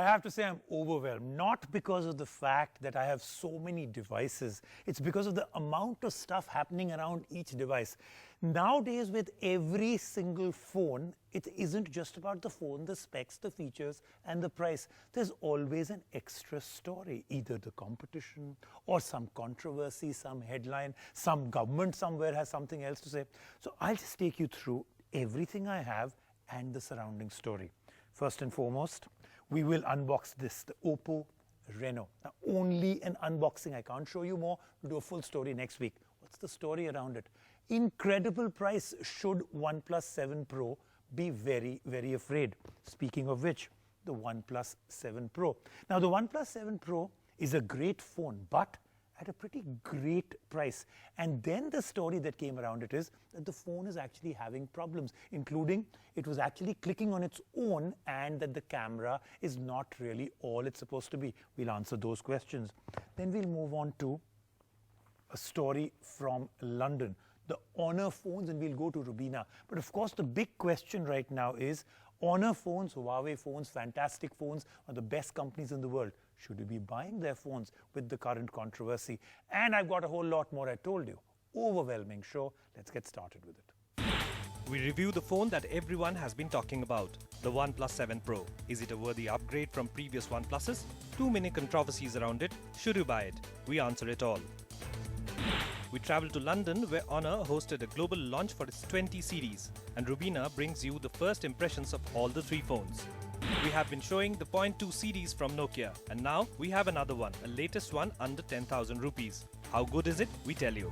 have to say I'm overwhelmed, not because of the fact that I have so many devices. It's because of the amount of stuff happening around each device. Nowadays, with every single phone, it isn't just about the phone, the specs, the features, and the price. There's always an extra story, either the competition or some controversy, some headline, some government somewhere has something else to say. So I'll just take you through everything I have and the surrounding story. First and foremost, we will unbox this, the Oppo Reno. Now, only an unboxing. I can't show you more. We'll do a full story next week. What's the story around it? Incredible price. Should OnePlus 7 Pro be very, very afraid? Speaking of which, the OnePlus 7 Pro. Now, the OnePlus 7 Pro is a great phone, but at a pretty great price. And then the story that came around it is that the phone is actually having problems, including it was actually clicking on its own and that the camera is not really all it's supposed to be. We'll answer those questions. Then we'll move on to a story from London, the Honor phones, and we'll go to Roobina. But of course, the big question right now is Honor phones, Huawei phones, fantastic phones, are the best companies in the world. Should you be buying their phones with the current controversy? And I've got a whole lot more I told you. Overwhelming show. Let's get started with it. We review the phone that everyone has been talking about, the OnePlus 7 Pro. Is it a worthy upgrade from previous OnePluses? Too many controversies around it. Should you buy it? We answer it all. We travel to London, where Honor hosted a global launch for its 20 series, and Roobina brings you the first impressions of all the three phones. We have been showing the Point 2 series from Nokia, and now we have another one, a latest one under 10,000 rupees. How good is it? We tell you.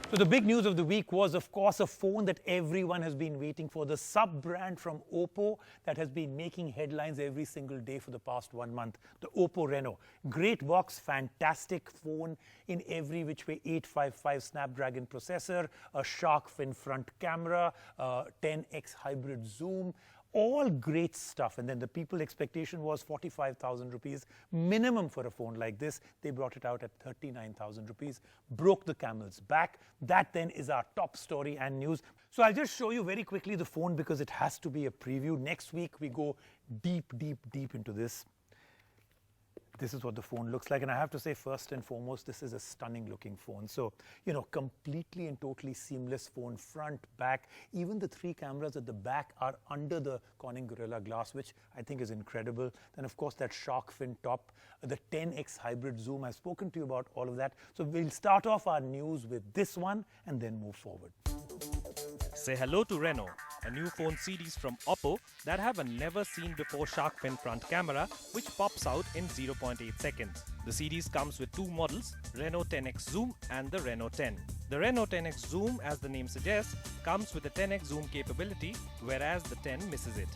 So the big news of the week was, of course, a phone that everyone has been waiting for, the sub-brand from Oppo that has been making headlines every single day for the past 1 month, the Oppo Reno. Great box, fantastic phone in every which way, 855 Snapdragon processor, a shark fin front camera, 10x hybrid zoom, all great stuff. And then the people expectation was 45,000 rupees minimum for a phone like this. They brought it out at 39,000 rupees, broke the camel's back. That then is our top story and news. So I'll just show you very quickly the phone because it has to be a preview. Next week we go deep into this. This is what the phone looks like, and I have to say, first and foremost, this is a stunning looking phone. So, you know, completely and totally seamless phone, front, back. Even the three cameras at the back are under the Corning Gorilla Glass, which I think is incredible. Then, of course, that shark fin top, the 10x hybrid zoom. I've spoken to you about all of that. So we'll start off our news with this one and then move forward. Say hello to Reno, a new phone series from Oppo that have a never-seen-before shark fin front camera which pops out in 0.8 seconds. The series comes with two models, Reno 10x Zoom and the Reno 10. The Reno 10x Zoom, as the name suggests, comes with a 10x zoom capability, whereas the 10 misses it.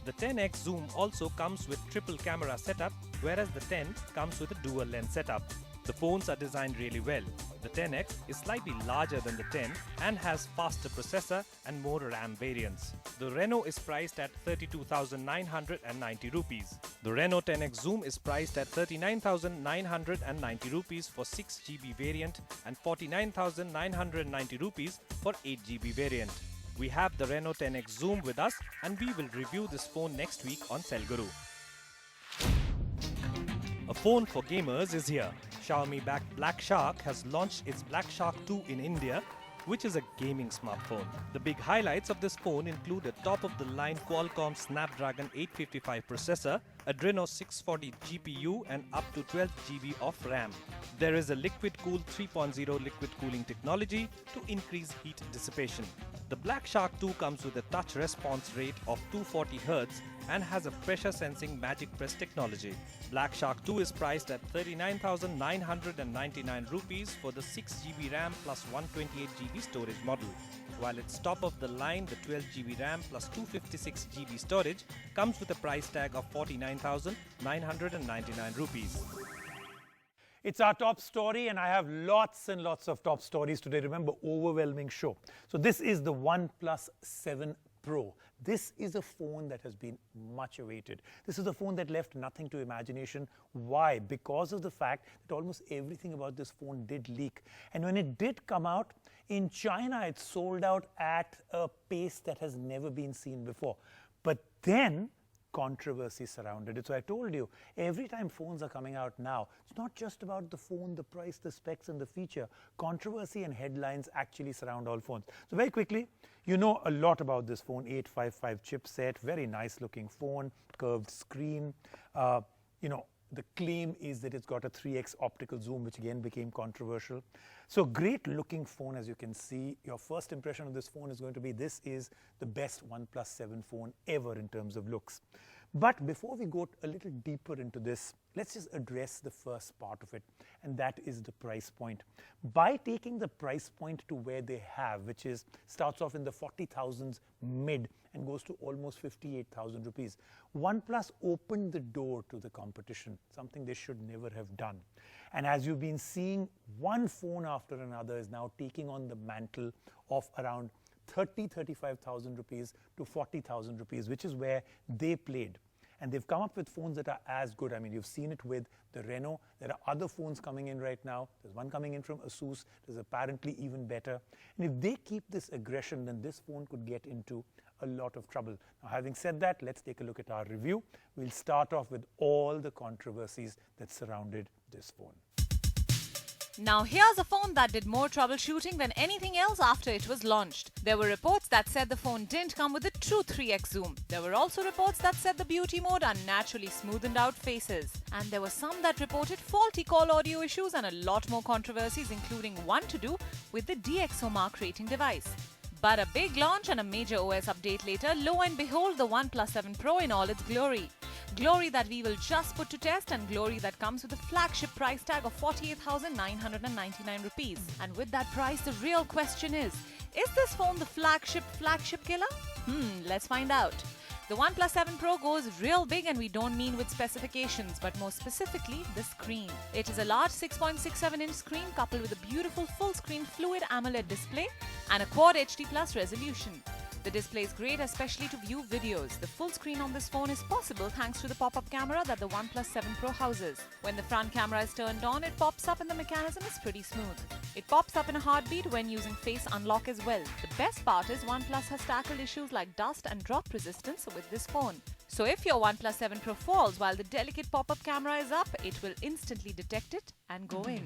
The 10x Zoom also comes with triple camera setup, whereas the 10 comes with a dual lens setup. The phones are designed really well. The 10X is slightly larger than the 10 and has faster processor and more RAM variants. The Reno is priced at 32,990 rupees. The Reno 10X Zoom is priced at 39,990 rupees for 6GB variant and 49,990 rupees for 8GB variant. We have the Reno 10X Zoom with us, and we will review this phone next week on Selguru. A phone for gamers is here. Xiaomi-backed Black Shark has launched its Black Shark 2 in India, which is a gaming smartphone. The big highlights of this phone include a top-of-the-line Qualcomm Snapdragon 855 processor, Adreno 640 GPU and up to 12GB of RAM. There is a liquid-cooled 3.0 liquid cooling technology to increase heat dissipation. The Black Shark 2 comes with a touch response rate of 240 Hz and has a pressure sensing Magic Press technology. Black Shark 2 is priced at 39,999 rupees for the 6GB RAM plus 128GB storage model, while its top of the line, the 12GB RAM plus 256GB storage, comes with a price tag of 49,999 rupees. It's our top story, and I have lots and lots of top stories today. Remember, overwhelming show. So this is the OnePlus 7 Pro. This is a phone that has been much awaited. This is a phone that left nothing to imagination. Why? Because of the fact that almost everything about this phone did leak. And when it did come out, in China, it sold out at a pace that has never been seen before. But then controversy surrounded it. So I told you, every time phones are coming out now, it's not just about the phone, the price, the specs and the feature. Controversy and headlines actually surround all phones. So very quickly, you know a lot about this phone, 855 chipset, very nice looking phone, curved screen. The claim is that it's got a 3x optical zoom, which again became controversial. So great looking phone, as you can see. Your first impression of this phone is going to be, this is the best OnePlus 7 phone ever in terms of looks. But before we go a little deeper into this, let's just address the first part of it, and that is the price point. By taking the price point to where they have, which is starts off in the 40,000s mid and goes to almost 58,000 rupees, OnePlus opened the door to the competition, something they should never have done. And as you've been seeing, one phone after another is now taking on the mantle of around 35,000 rupees to 40,000 rupees, which is where they played. And they've come up with phones that are as good. I mean, you've seen it with the Reno. There are other phones coming in right now. There's one coming in from Asus. There's apparently even better. And if they keep this aggression, then this phone could get into a lot of trouble. Now, having said that, let's take a look at our review. We'll start off with all the controversies that surrounded this phone. Now here's a phone that did more troubleshooting than anything else after it was launched. There were reports that said the phone didn't come with a true 3x zoom. There were also reports that said the beauty mode unnaturally smoothened out faces. And there were some that reported faulty call audio issues and a lot more controversies, including one to do with the DxO Mark rating device. But a big launch and a major OS update later, lo and behold, the OnePlus 7 Pro in all its glory. Glory that we will just put to test, and glory that comes with a flagship price tag of 48,999 rupees. And with that price, the real question is this phone the flagship killer? Let's find out. The OnePlus 7 Pro goes real big, and we don't mean with specifications, but more specifically, the screen. It is a large 6.67-inch screen coupled with a beautiful full-screen fluid AMOLED display and a Quad HD Plus resolution. The display is great, especially to view videos. The full screen on this phone is possible thanks to the pop-up camera that the OnePlus 7 Pro houses. When the front camera is turned on, it pops up and the mechanism is pretty smooth. It pops up in a heartbeat when using Face Unlock as well. The best part is OnePlus has tackled issues like dust and drop resistance with this phone. So if your OnePlus 7 Pro falls while the delicate pop-up camera is up, it will instantly detect it and go in.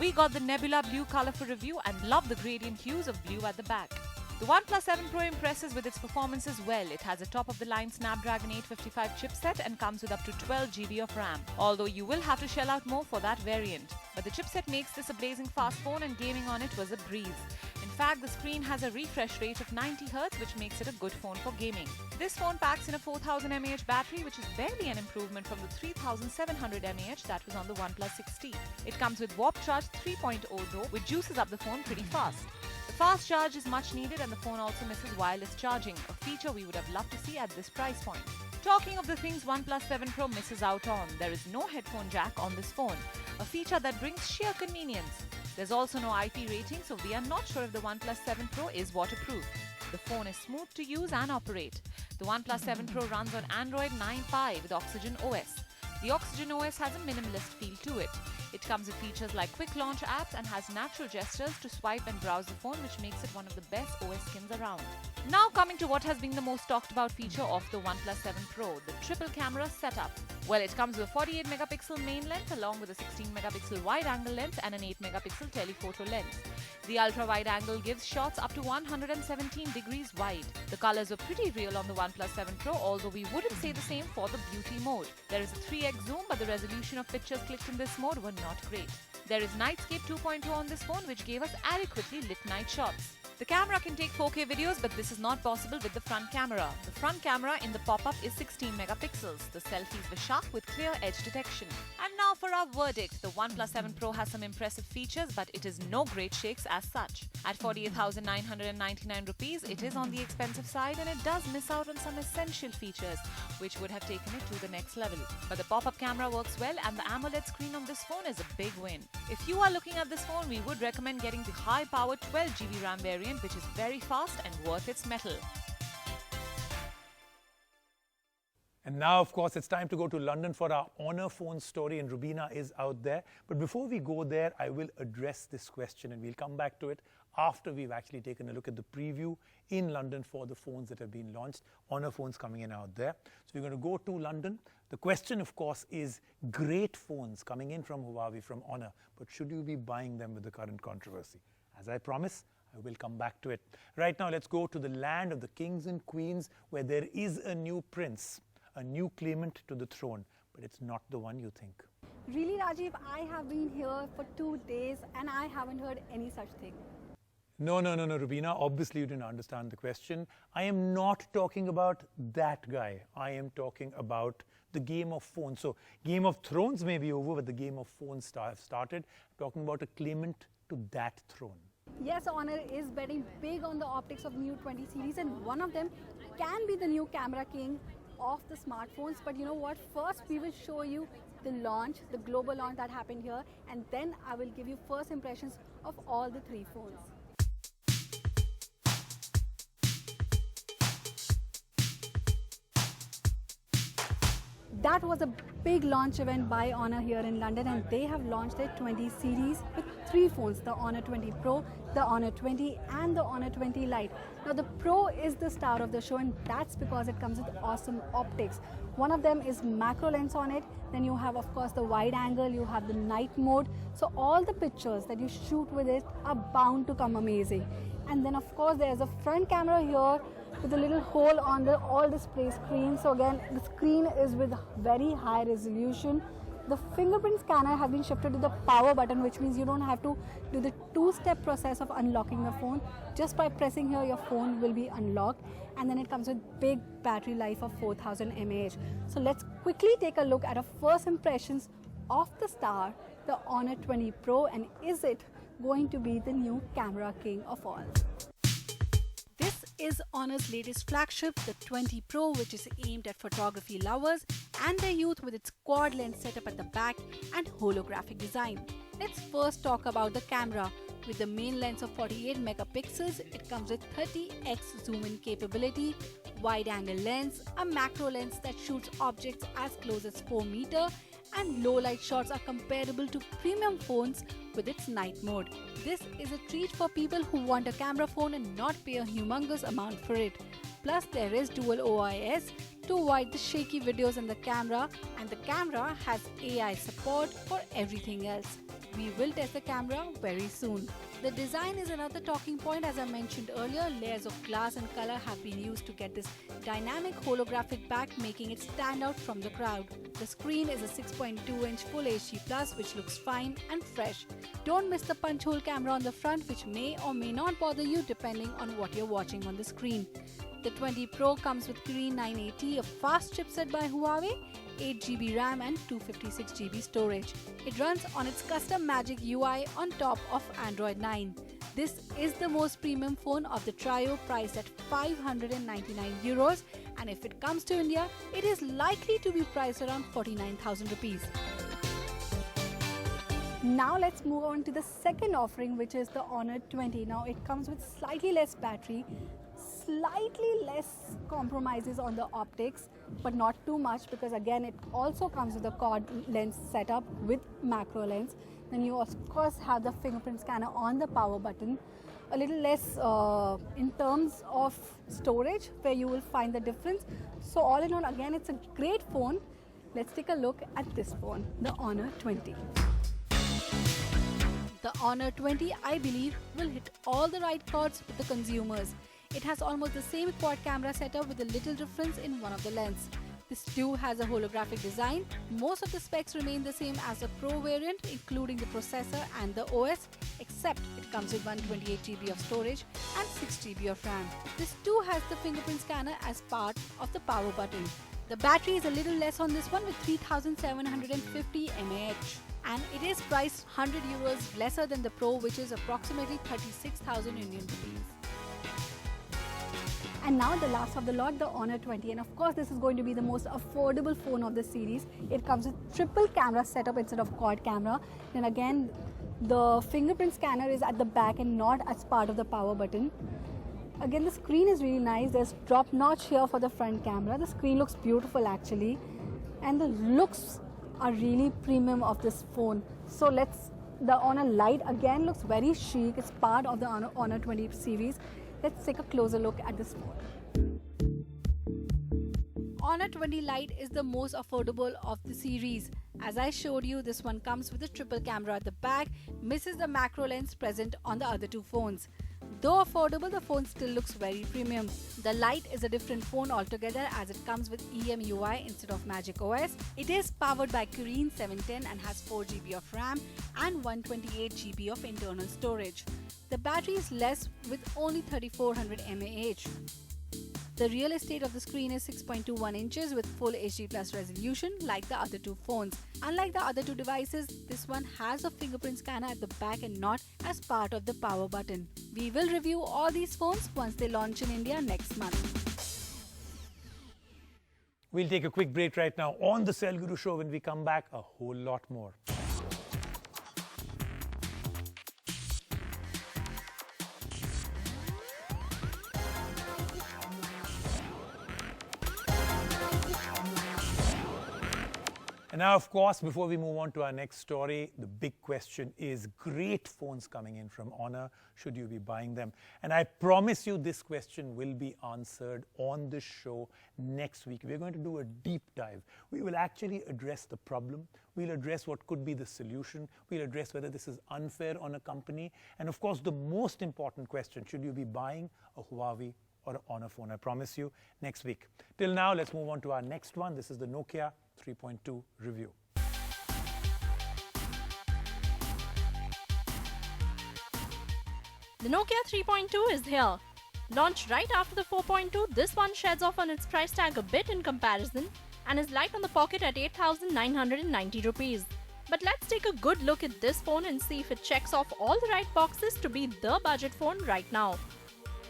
We got the Nebula Blue color for review and love the gradient hues of blue at the back. The OnePlus 7 Pro impresses with its performance as well. It has a top-of-the-line Snapdragon 855 chipset and comes with up to 12 GB of RAM, although you will have to shell out more for that variant. But the chipset makes this a blazing fast phone, and gaming on it was a breeze. In fact, the screen has a refresh rate of 90 Hz, which makes it a good phone for gaming. This phone packs in a 4000 mAh battery, which is barely an improvement from the 3700 mAh that was on the OnePlus 6T. It comes with Warp Charge 3.0 though, which juices up the phone pretty fast. The fast charge is much needed, and the phone also misses wireless charging, a feature we would have loved to see at this price point. Talking of the things OnePlus 7 Pro misses out on, there is no headphone jack on this phone, a feature that brings sheer convenience. There's also no IP rating, so we are not sure if the OnePlus 7 Pro is waterproof. The phone is smooth to use and operate. The OnePlus 7 Pro runs on Android 9.5 with Oxygen OS. The Oxygen OS has a minimalist feel to it. It comes with features like quick launch apps and has natural gestures to swipe and browse the phone, which makes it one of the best OS skins around. Now coming to what has been the most talked about feature of the OnePlus 7 Pro, the triple camera setup. Well, it comes with a 48 megapixel main lens along with a 16 megapixel wide angle lens and an 8 megapixel telephoto lens. The ultra wide angle gives shots up to 117 degrees wide. The colors were pretty real on the OnePlus 7 Pro, although we wouldn't say the same for the beauty mode. There is a 3x zoom, but the resolution of pictures clicked in this mode were not great. There is Nightscape 2.0 on this phone, which gave us adequately lit night shots. The camera can take 4K videos, but this is not possible with the front camera. The front camera in the pop-up is 16 megapixels. The selfies were sharp with clear edge detection. And now for our verdict. The OnePlus 7 Pro has some impressive features, but it is no great shakes as such. At 48,999 rupees, it is on the expensive side, and it does miss out on some essential features, which would have taken it to the next level. But the pop-up camera works well, and the AMOLED screen on this phone is a big win. If you are looking at this phone, we would recommend getting the high-powered 12 GB RAM variant, which is very fast and worth its metal. And now, of course, it's time to go to London for our Honor phone story, and Roobina is out there. But before we go there, I will address this question, and we'll come back to it after we've actually taken a look at the preview in London for the phones that have been launched. Honor phones coming in out there. So we're going to go to London. The question, of course, is great phones coming in from Huawei, from Honor, but should you be buying them with the current controversy? As I promise, I will come back to it. Right now, let's go to the land of the kings and queens, where there is a new prince, a new claimant to the throne, but it's not the one you think. Really, Rajiv, I have been here for 2 days and I haven't heard any such thing. No, Roobina, obviously you didn't understand the question. I am not talking about that guy. I am talking about the game of phones. So Game of Thrones may be over, but the game of phones started. I'm talking about a claimant to that throne. Yes, Honor is betting big on the optics of new 20 series, and one of them can be the new camera king of the smartphones. But you know what? First, we will show you the launch, the global launch that happened here, and then I will give you first impressions of all the 3 phones. That was a big launch event by Honor here in London, and they have launched their 20 series with 3 phones, the Honor 20 Pro, the Honor 20 and the Honor 20 Lite. Now the Pro is the star of the show, and that's because it comes with awesome optics. One of them is macro lens on it, then you have of course the wide angle, you have the night mode, so all the pictures that you shoot with it are bound to come amazing. And then of course there's a front camera here with a little hole on the all display screen. So again, the screen is with very high resolution. The fingerprint scanner has been shifted to the power button, which means you don't have to do the 2-step process of unlocking the phone. Just by pressing here, your phone will be unlocked. And then it comes with big battery life of 4000 mAh. So let's quickly take a look at our first impressions of the star, the Honor 20 Pro, and is it going to be the new camera king of all? This is Honor's latest flagship, the 20 Pro, which is aimed at photography lovers and their youth with its quad lens setup at the back and holographic design. Let's first talk about the camera. With the main lens of 48 megapixels, it comes with 30x zoom-in capability, wide-angle lens, a macro lens that shoots objects as close as 4 meters, and low-light shots are comparable to premium phones with its night mode. This is a treat for people who want a camera phone and not pay a humongous amount for it. Plus, there is dual OIS to avoid the shaky videos in the camera, and the camera has AI support for everything else. We will test the camera very soon. The design is another talking point. As I mentioned earlier, layers of glass and color have been used to get this dynamic holographic back, making it stand out from the crowd. The screen is a 6.2-inch Full HD+, which looks fine and fresh. Don't miss the punch hole camera on the front, which may or may not bother you depending on what you're watching on the screen. The 20 Pro comes with Kirin 980, a fast chipset by Huawei, 8GB RAM and 256GB storage. It runs on its custom Magic UI on top of Android 9. This is the most premium phone of the trio, priced at 599 euros, and if it comes to India, it is likely to be priced around 49,000 rupees. Now let's move on to the second offering, which is the Honor 20. Now it comes with slightly less battery, slightly less compromises on the optics, but not too much, because again it also comes with a quad lens setup with macro lens. Then you of course have the fingerprint scanner on the power button. A little less in terms of storage, where you will find the difference. So all in all, again, it's a great phone. Let's take a look at this phone, the Honor 20. The Honor 20, I believe, will hit all the right chords with the consumers. It has almost the same quad camera setup with a little difference in one of the lenses. This too has a holographic design. Most of the specs remain the same as the Pro variant, including the processor and the OS, except it comes with 128GB of storage and 6GB of RAM. This too has the fingerprint scanner as part of the power button. The battery is a little less on this one with 3750 mAh. And it is priced 100 euros lesser than the Pro, which is approximately 36,000 Indian rupees. And now the last of the lot, the Honor 20. And of course, this is going to be the most affordable phone of the series. It comes with triple camera setup instead of quad camera. Then again, the fingerprint scanner is at the back and not as part of the power button. Again, the screen is really nice. There's drop notch here for the front camera. The screen looks beautiful actually. And the looks are really premium of this phone. So let's The Honor Lite again looks very chic. It's part of the Honor 20 series. Let's take a closer look at this phone. Honor 20 Lite is the most affordable of the series. As I showed you, this one comes with a triple camera at the back, misses the macro lens present on the other two phones. Though affordable, the phone still looks very premium. The Lite is a different phone altogether as it comes with EMUI instead of Magic OS. It is powered by Kirin 710 and has 4GB of RAM and 128GB of internal storage. The battery is less with only 3400 mAh. The real estate of the screen is 6.21 inches with full HD plus resolution like the other two phones. Unlike the other two devices, this one has a fingerprint scanner at the back and not as part of the power button. We will review all these phones once they launch in India next month. We'll take a quick break right now on the Cell Guru Show. When we come back, a whole lot more. And now, of course, before we move on to our next story, the big question is great phones coming in from Honor. Should you be buying them? And I promise you this question will be answered on the show next week. We're going to do a deep dive. We will actually address the problem. We'll address what could be the solution. We'll address whether this is unfair on a company. And of course, the most important question, should you be buying a Huawei or an Honor phone? I promise you next week. Till now, let's move on to our next one. This is the Nokia 3.2 review. The Nokia 3.2 is here. Launched right after the 4.2, this one sheds off on its price tag a bit in comparison and is light on the pocket at 8,990 rupees. But let's take a good look at this phone and see if it checks off all the right boxes to be the budget phone right now.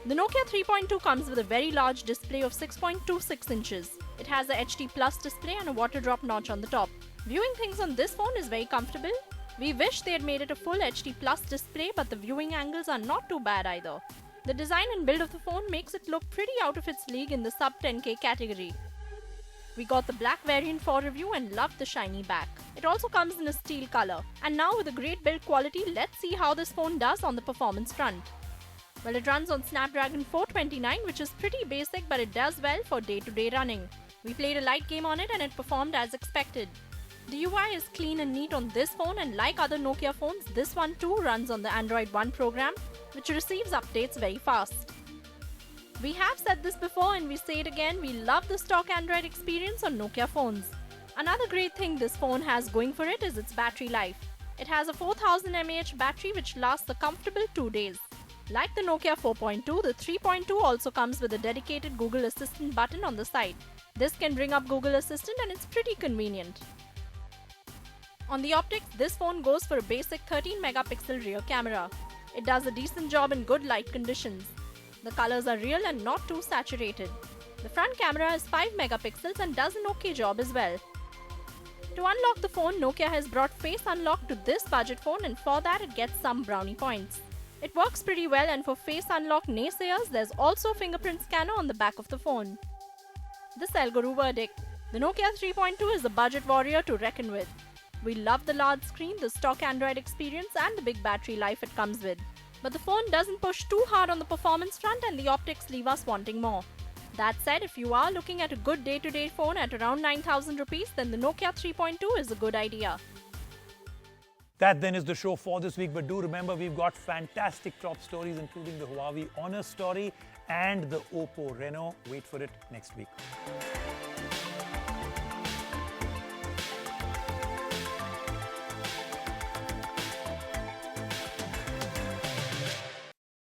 The Nokia 3.2 comes with a very large display of 6.26 inches. It has a HD Plus display and a water drop notch on the top. Viewing things on this phone is very comfortable. We wish they had made it a full HD Plus display, but the viewing angles are not too bad either. The design and build of the phone makes it look pretty out of its league in the sub 10K category. We got the black variant for review and loved the shiny back. It also comes in a steel color. And now with a great build quality, let's see how this phone does on the performance front. Well, it runs on Snapdragon 429, which is pretty basic, but it does well for day-to-day running. We played a light game on it and it performed as expected. The UI is clean and neat on this phone, and like other Nokia phones, this one too runs on the Android One program, which receives updates very fast. We have said this before and we say it again, we love the stock Android experience on Nokia phones. Another great thing this phone has going for it is its battery life. It has a 4000 mAh battery which lasts a comfortable 2 days. Like the Nokia 4.2, the 3.2 also comes with a dedicated Google Assistant button on the side. This can bring up Google Assistant and it's pretty convenient. On the optics, this phone goes for a basic 13 megapixel rear camera. It does a decent job in good light conditions. The colors are real and not too saturated. The front camera is 5 megapixels and does an okay job as well. To unlock the phone, Nokia has brought Face Unlock to this budget phone, and for that it gets some brownie points. It works pretty well, and for Face Unlock naysayers, there's also a fingerprint scanner on the back of the phone. The Cell Guru verdict. The Nokia 3.2 is a budget warrior to reckon with. We love the large screen, the stock Android experience and the big battery life it comes with. But the phone doesn't push too hard on the performance front and the optics leave us wanting more. That said, if you are looking at a good day-to-day phone at around 9,000 rupees, then the Nokia 3.2 is a good idea. That then is the show for this week, but do remember we've got fantastic top stories including the Huawei Honor story and the Oppo Reno. Wait for it next week.